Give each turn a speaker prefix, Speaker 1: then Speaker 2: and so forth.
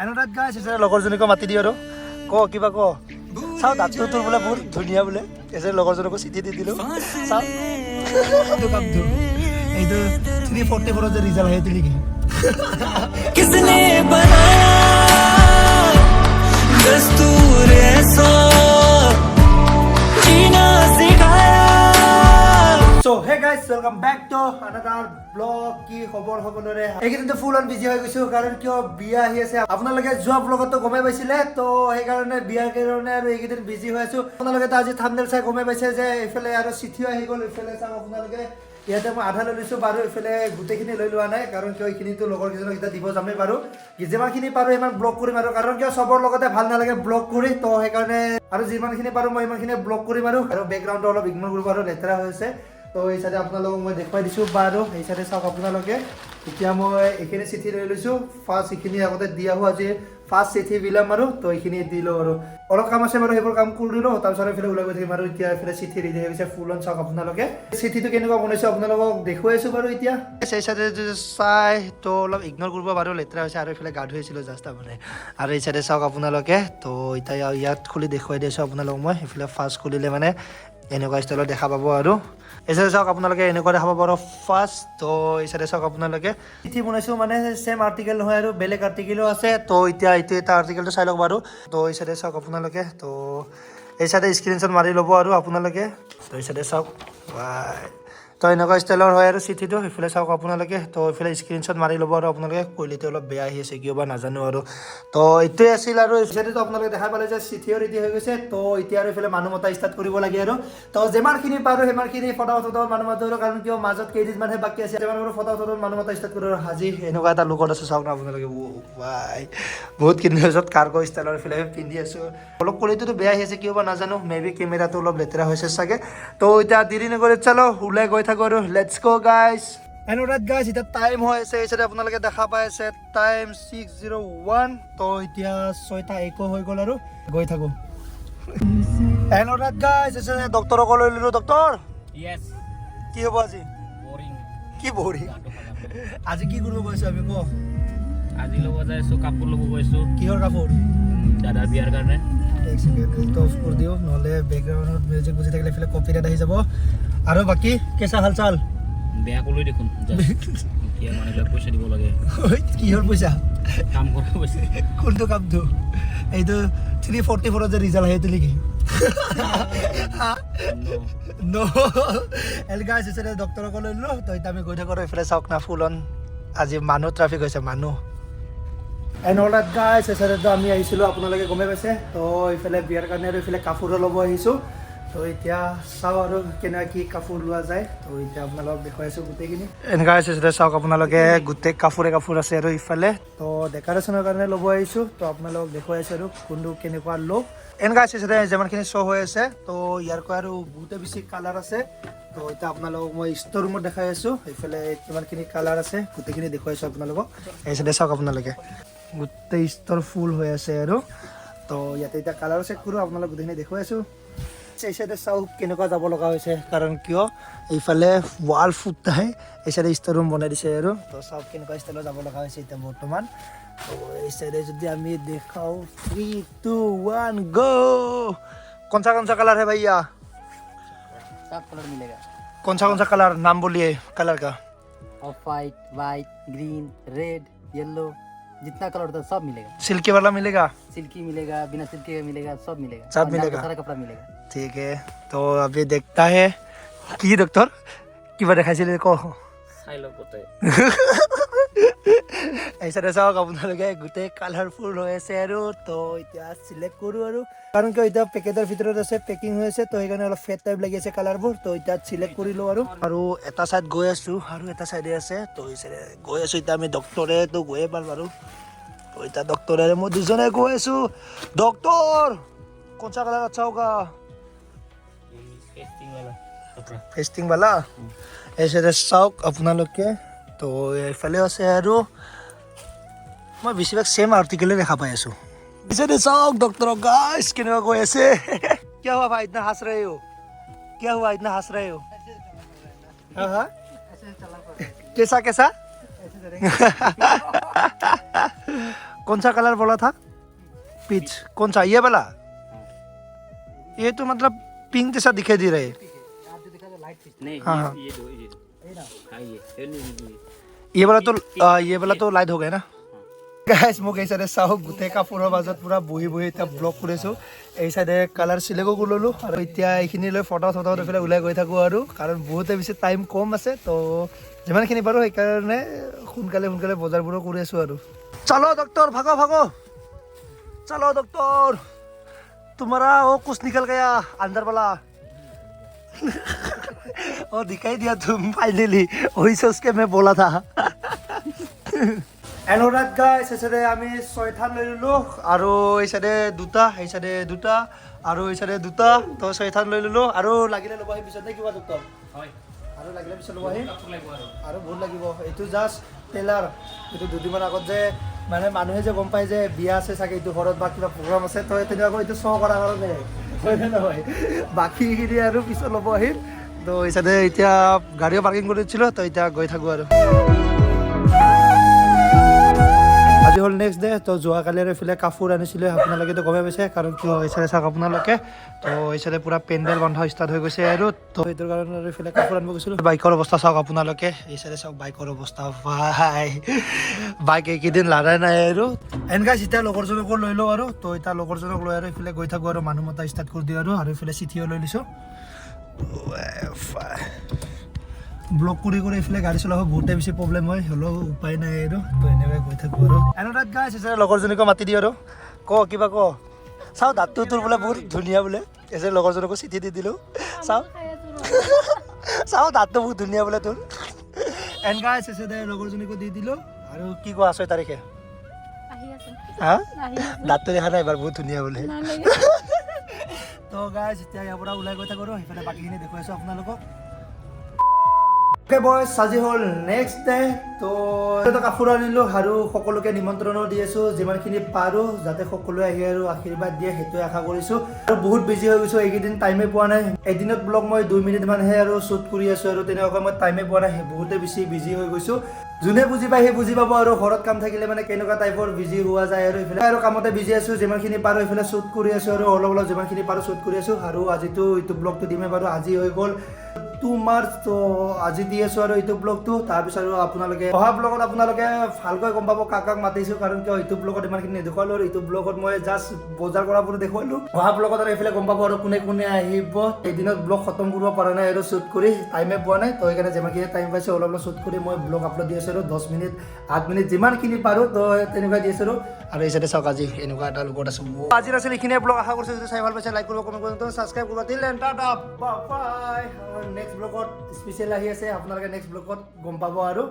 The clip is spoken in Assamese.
Speaker 1: এনৰাত গাইছ এজে লগৰজনীকো মাতি দিওঁ আৰু ক কিবা ক চাওঁ দাঁতটো তোৰ বোলে বহুত ধুনীয়া বোলে এজে লগৰজনীকো চিঠি দি দিলোঁ চাওঁ এইটো 344 যে ৰিজাল্ট আহে নেকি
Speaker 2: किसने बनाया दस्तूर ऐसा जीना सिखाया
Speaker 1: So hey guys, welcome back to another vlog. কি খবৰ সকলোৰে এইকেইদিনটো ফুল অন বিজি হৈ গৈছো কাৰণ কিয় বিয়া আহি আছে আপোনালোকে যোৱা ব্লগতো গমে পাইছিলে তো সেইকাৰণে বিয়াৰ কাৰণে আৰু এইকেইদিন বিজি হৈ আছো আপোনালোকে তো আজি থাম্বনেল চাই গমে পাইছে যে এইফালে আৰু চিঠিও আহি গ'ল এইফালে চাওক আপোনালোকে ইয়াতে মই আধা লৈ লৈছোঁ বাৰু এইফালে গোটেইখিনি লৈ লোৱা নাই কাৰণ কিয় এইখিনিতো লগৰ কেইজনক এতিয়া দিব যামেই বাৰু যিমানখিনি পাৰোঁ ইমান ব্লগ কৰিম আৰু কাৰণ কিয় চবৰ লগতে ভাল নালাগে ব্লগ কৰি তো সেইকাৰণে আৰু যিমানখিনি পাৰোঁ মই ইমানখিনি ব্লগ কৰিম আৰু বেকগ্ৰাউণ্ডটো অলপ ইগনোৰ কৰিব আৰু লেতেৰা হৈ আছে তো এই চাইডে আপোনালোকক মই দেখুৱাই দিছোঁ বাৰু এই চাইডে চাওক আপোনালোকে এতিয়া মই এইখিনি চিঠি লৈ লৈছোঁ ফাৰ্ষ্ট এইখিনি আগতে দি আহোঁ আজি ফাৰ্ষ্ট চিঠি বিলাম আৰু তো এইখিনি দি লওঁ আৰু অলপ কাম আছে বাৰু সেইবোৰ কাম কৰি লওঁ তাৰপিছত এইফালে ওলাই গৈ থাকিম আৰু এতিয়া এইফালে চিঠি ৰেডি হৈ গৈছে ফুল অন চাওক আপোনালোকে চিঠিটো কেনেকুৱা বনাইছোঁ আপোনালোকক দেখুৱাইছোঁ বাৰু এতিয়া এই চাইডে চাই তো অলপ ইগনোৰ কৰিব বাৰু লেতেৰা হৈছে আৰু এইফালে গা ধুইছিলোঁ জাষ্ট মানে আৰু এই চাইডে চাওক আপোনালোকে তো এতিয়া ইয়াত খুলি দেখুৱাই দিছোঁ আপোনালোকক মই এইফালে ফাৰ্ষ্ট খুলিলে মানে এনেকুৱা ষ্টাইলত দেখা পাব আৰু এই চাইডে চাওক আপোনালোকে এনেকুৱা দেখা পাব আৰু ফাৰ্ষ্ট তো এই চাইডে চাওক আপোনালোকে চিঠি বনাইছোঁ মানে চেম আৰ্টিকেল নহয় আৰু বেলেগ আৰ্টিকেলো আছে তো এতিয়া এইটো এটা আৰ্টিকেলটো চাই লওক বাৰু তো এই চাইডে চাওক আপোনালোকে তো এই চাইডে স্ক্ৰীনশ্বট মাৰি ল'ব আৰু আপোনালোকে তো এই চাইডে চাওক তো এনেকুৱা ষ্টাইলৰ হয় আৰু চিঠিটো সেইফালে চাওক আপোনালোকে তো এইফালে স্ক্ৰীনশ্বট মাৰি ল'ব আৰু আপোনালোকে কোৱালিটি অলপ বেয়া আহি আছে কিয় বা নাজানো আৰু তো এইটোৱে আছিল আৰু চিঠিটো আপোনালোকে দেখা পালে যে চিঠিও ৰেডি হৈ গৈছে তো এতিয়া আৰু এইফালে মানুহ মতা ষ্টাৰ্ট কৰিব লাগে আৰু তো যিমানখিনি পাৰোঁ সিমানখিনি ফটো মানুহ মাতো কাৰণ কিয় মাজত কেইদিনমানহে বাকী আছে যিমান পাৰোঁ ফটো মানুহ মতা ষ্টাৰ্ট কৰোঁ আৰু হাজি এনেকুৱা এটা লুকত আছোঁ চাওক না আপোনালোকে বাই বহুত কিনিছত কাৰ্গো ষ্টাইলৰ এইফালে পিন্ধি আছোঁ অলপ কোৱালিটিটো বেয়া আহি আছে কিয় বা নাজানো মে বি কেমেৰাটো অলপ লেতেৰা হৈছে চাগে তো এতিয়া দেৰি নকৰি চালো ওলাই গৈ থাকোঁ আৰু লেটছ গো গাইজ এনৰাত গাইজ এতিয়া টাইম হৈ আছে এই চাইডে আপোনালোকে দেখা পাই আছে টাইম 6:01 তো এতিয়া 6:01 হৈ গ'ল আৰু গৈ থাকোঁ এনৰাত গাইজ এসে ডক্টৰক লৈ ল'লোঁ ডক্টৰ
Speaker 3: Yes.
Speaker 1: কি হ'ব আজি
Speaker 3: Boring.
Speaker 1: কি বৰি আজি কি কৰিব গৈছোঁ আমি ক
Speaker 3: আজি ল'ব যাইছোঁ কাপোৰ ল'ব গৈছোঁ
Speaker 1: কিহৰ কাপোৰ
Speaker 3: দাদাৰ বিয়াৰ কাৰণে
Speaker 1: এক সেকেন্ড অফ কৰি দিওঁ নহ'লে বেকগ্ৰাউণ্ডত মিউজিক বুজি থাকিলে এইফালে কপিৰাইট আহি যাব আৰু বাকী কেঁচা হাল চাল
Speaker 3: বেয়া ক'লোৱে দেখোন কিয় মানুহবিলাক পইচা দিব লাগে
Speaker 1: কিহৰ পইচা
Speaker 3: কাম কৰা পইচা
Speaker 1: কোনটো কামটো এইটো 344 যে ৰিজাল্ট আহে নেকি ন এলগাইছ আছে ডক্টৰক লৈ ল'লোঁ তো এতিয়া আমি গৈ থাকোঁ এইফালে চাওক না ফুল অন আজি মানুহ ট্ৰাফিক হৈছে মানুহ এনৰাত গাইছ এছাইডতো আমি আহিছিলোঁ আপোনালোকে গমে পাইছে তো এইফালে বিয়াৰ কাৰণে আৰু এইফালে কাপোৰো ল'ব আহিছোঁ তো এতিয়া চাওঁ আৰু কেনেকুৱা কি কাপোৰ লোৱা যায় তো এতিয়া আপোনালোকক দেখুৱাই আছোঁ গোটেইখিনি এনেকুৱা আছে চাওক আপোনালোকে গোটেই কাপোৰ আছে আৰু ইফালে তো ডেক'ৰেশ্যনৰ কাৰণে ল'ব আহিছোঁ তো আপোনালোকক দেখুৱাই আছোঁ আৰু কোনটো কেনেকুৱা লওঁ এনেকুৱা আছে যিমানখিনি শ্ব' হৈ আছে তো ইয়াৰকৈ আৰু বহুতে বেছি কালাৰ আছে তো এতিয়া আপোনালোকক মই ষ্ট'ৰ ৰুমত দেখাই আছোঁ এইফালে কিমানখিনি কালাৰ আছে গোটেইখিনি দেখুৱাইছোঁ আপোনালোকক এই চাইডে চাওক আপোনালোকে গোটেই ষ্ট'ৰ ফুল হৈ আছে আৰু তো ইয়াতে এতিয়া কালাৰ চেক কৰোঁ আপোনালোক গোটেইখিনি দেখুৱাই আছোঁ এই চাইডে চাওক কেনেকুৱা যাব লগা হৈছে কাৰণ কিয় এইফালে ৱাল ফুটাই এই চাইডে ষ্ট'ৰ ৰুম বনাই দিছে আৰু তো চাওক কেনেকুৱা ষ্টাইলত যাব লগা হৈছে এতিয়া বৰ্তমান তো এই চাইডে যদি আমি দেখাওঁ 3, 2, 1 गो कौन सा कलर है भैया
Speaker 3: सब कलर मिलेगा
Speaker 1: कौन सा कलर नाम बोलिए कलर का
Speaker 3: of white green red yellow जितना कलर होता है सब मिलेगा
Speaker 1: सिल्की वाला मिलेगा
Speaker 3: सिल्की मिलेगा बिना सिल्की का मिलेगा सब मिलेगा
Speaker 1: सब
Speaker 3: पंजाब
Speaker 1: मिलेगा।
Speaker 3: का सारा कपड़ा मिलेगा
Speaker 1: ठीक है तो अभी देखता है कि डॉक्टर কিবা দেখাইছিলে ক
Speaker 3: চাই লওক গোটেই
Speaker 1: এই চাইডে চাওক আপোনালোকে গোটেই কালাৰফুল হৈ আছে আৰু তো এতিয়া চিলেক্ট কৰোঁ আৰু কাৰণ কিয় এতিয়া পেকেটৰ ভিতৰত আছে পেকিং হৈ আছে তো সেইকাৰণে অলপ ফেট টাইপ লাগি আছে কালাৰবোৰ তো এতিয়া চিলেক্ট কৰি লওঁ আৰু এটা চাইড গৈ আছোঁ আৰু এটা চাইডে আছে তো এই চাইডে গৈ আছোঁ এতিয়া আমি ডক্টৰেতো গৈয়ে পাম বাৰু তো এতিয়া ডক্টৰেৰে মই দুজনে গৈ আছোঁ ডক্টৰ कौन सा कलर अच्छा होगा
Speaker 3: टेस्टिंग वाला कपड़ा
Speaker 1: फेस्टिंग वाला ऐसे চাওক আপোনালোকে তো এইফালে আছে আৰু মই বেছিভাগ सेम आर्टिकले দেখা পাই আছোঁ इसे চাওক डॉक्टर गाइस কেনেকুৱা কৈ আছে क्या हुआ भाई इतना हंस रहे हो क्या हुआ इतना हंस रहे हो हाँ हाँ कैसा कौन सा कलर बोला था पीच कौन सा ये वाला ये तो मतलब पिंक जैसा दिखाई दे रहा है
Speaker 3: आप जो दिखा लाइट फिश
Speaker 4: नहीं
Speaker 1: हाँ, हाँ।
Speaker 4: ये दो ये हाँ
Speaker 1: ये वाला तो लाइट हो गया ना गाइस মোক এই সাইডে চাওক গোটেই কাপোৰৰ মাজত পুৰা বহি বহি এতিয়া ব্লগ কৰিছো এই সাইডে কালাৰ চিলেকো ললো আৰু এতিয়া এইখিনিলৈ ফটো চটো লৈ ওলাই গৈ থাকো আৰু কাৰণ বহুতে বেছি টাইম কম আছে তো যিমানখিনি পাৰো সেইকাৰণে সোনকালে সোনকালে বজাৰবোৰো কৰি আছো আৰু চলো ডক্টৰ ভাগো ভাগো चलो डॉक्टर तुम्हारा वो कुछ निकल गया अंदर वाला और दिखाई दिया तुम फाइनली वही सोच के मैं बोला था এনৰাত গাইছ এছাইডে আমি ছয়থান লৈ ল'লোঁ আৰু এই চাইডে দুটা এই চাইডে দুটা আৰু এই চাইডে দুটা তো ছয়থান লৈ ল'লোঁ আৰু লাগিলে ল'ব আহি পিছত নে কিবা ডক্টৰ
Speaker 4: হয়
Speaker 1: আৰু লাগিলে পিছত ল'ব আহি
Speaker 4: কাপোৰ লাগিব
Speaker 1: আৰু বহুত লাগিব এইটো জাষ্ট টেইলাৰ এইটো দুদিনমান আগত যে মানে মানুহে যে গম পায় যে বিয়া আছে চাগে এইটো ঘৰত বা কিবা প্ৰগ্ৰাম আছে তো তেনেকুৱাকৈ এইটো শ্ব' কৰাৰ কাৰণে হয় নে নহয় বাকীখিনি আৰু পিছত ল'ব আহিম তো এই চাইডে এতিয়া গাড়ীও পাৰ্কিং কৰি দিছিলোঁ তো এতিয়া গৈ থাকোঁ আৰু আজি হ'ল নেক্সট ডে তো যোৱাকালি আৰু এইফালে কাপোৰ আনিছিলোঁ আপোনালোকেতো গমেই পাইছে কাৰণ কিয় এই চাইডে চাওক আপোনালোকে তো এই চাইডে পূৰা পেণ্ডেল বন্ধ ষ্টাৰ্ট হৈ গৈছে আৰু তো সেইটোৰ কাৰণে আৰু এইফালে কাপোৰ আনিব গৈছিলোঁ বাইকৰ অৱস্থা চাওক আপোনালোকে এই চাইডে চাওক বাইকৰ অৱস্থা ভাই বাইক এইকেইদিন লাৰাই নাই আৰু এনেকুৱা এতিয়া লগৰজনকো লৈ লওঁ আৰু তো এতিয়া লগৰজনক লৈ আৰু এইফালে গৈ থাকোঁ আৰু মানুহ মতা ষ্টাৰ্ট কৰি দিওঁ আৰু এইফালে চিঠিও লৈ লৈছোঁ ব্লক কৰি কৰি এইফালে গাড়ী চলাব বহুতে বেছি প্ৰব্লেম হয় হ'লেও উপায় নাই আৰু তো এনেকৈ গৈ থাকোঁ আৰু এনেকুৱাত গাইছ এচাৰে লগৰজনীকো মাতি দিওঁ আৰু কিবা চাওঁ দাঁতটো তোৰ বোলে বহুত ধুনীয়া বোলে এচাৰে লগৰজনকো চিঠি দি দিলোঁ চাওঁ দাঁতটো বহুত ধুনীয়া বোলে তোৰ এনেকুৱা এচাৰে লগৰজনীকো দি দিলোঁ আৰু কি কোৱা 6 তাৰিখে হা দাঁতটো দেখা নাই এবাৰ বহুত ধুনীয়া বোলে তো গাইছ এতিয়া ইয়াৰ পৰা ওলাই গৈ থাকোঁ আৰু সেইফালে বাকীখিনি দেখুৱাইছোঁ আপোনালোকক বয়স আজি হ'ল নেক্সট ডে তো কাপোৰ আনিলোঁ আৰু সকলোকে নিমন্ত্ৰণো দি আছোঁ যিমানখিনি পাৰোঁ যাতে সকলোৱে আহি আৰু আশীৰ্বাদ দিয়ে সেইটোৱে আশা কৰিছোঁ আৰু বহুত বিজি হৈ গৈছোঁ এইকেইদিন টাইমে পোৱা নাই এদিনত ব্লগ মই 2 মিনিটমানহে আৰু শ্বুট কৰি আছোঁ আৰু তেনেকুৱাকৈ মই টাইমে পোৱা নাই বহুতে বেছি বিজি হৈ গৈছোঁ যোনে বুজি পায় সেই বুজি পাব আৰু ঘৰত কাম থাকিলে মানে কেনেকুৱা টাইপৰ বিজি হোৱা যায় আৰু এইফালে আৰু কামতে বিজি আছোঁ যিমানখিনি পাৰোঁ এইফালে শ্বুট কৰি আছোঁ আৰু অলপ অলপ যিমানখিনি পাৰোঁ শ্বুট কৰি আছোঁ আৰু আজিতো এইটো ব্লগটো দিমেই বাৰু আজি হৈ গ'ল 2 মাৰ্চ তো আজি দি আছোঁ আৰু এইটো ব্লগটো তাৰপিছত আৰু আপোনালোকে অহা ব্লগত আপোনালোকে ভালকৈ গম পাব কাক মাতিছোঁ কাৰণ কিয় এইটো ব্লগত ইমানখিনি দেখুৱালোঁ আৰু এইটো ব্লগত মই জাষ্ট বজাৰ কৰাবোৰ দেখুৱালোঁ অহা ব্লগত আৰু এইফালে গম পাব আৰু কোনে কোনে আহিব এদিনত ব্লগ খতম কৰিব পৰা নাই আৰু শ্বুট কৰি টাইমে পোৱা নাই তো সেইকাৰণে যিমানখিনি টাইম পাইছোঁ অলপ অলপ শ্বুট কৰি মই ব্লগ আপলোড দি আছোঁ আৰু 10 মিনিট 8 মিনিট যিমানখিনি পাৰোঁ তো তেনেকুৱা দি আছোঁ আৰু এই চাইডে চাওক আজি এনেকুৱা এটা লোকত আছোঁ আজিৰ আছিল এইখিনিয়ে ব্লগ আশা কৰিছোঁ যদি চাই ভাল পাইছে লাইক কৰিব কমেণ্ট কৰিব ছাবস্ক্ৰাইব কৰিব দিলে টাটা বাই নেক্সট ব্লগত স্পেচিয়েল আহি আছে আপোনালোকে নেক্সট ব্লগত গম পাব আৰু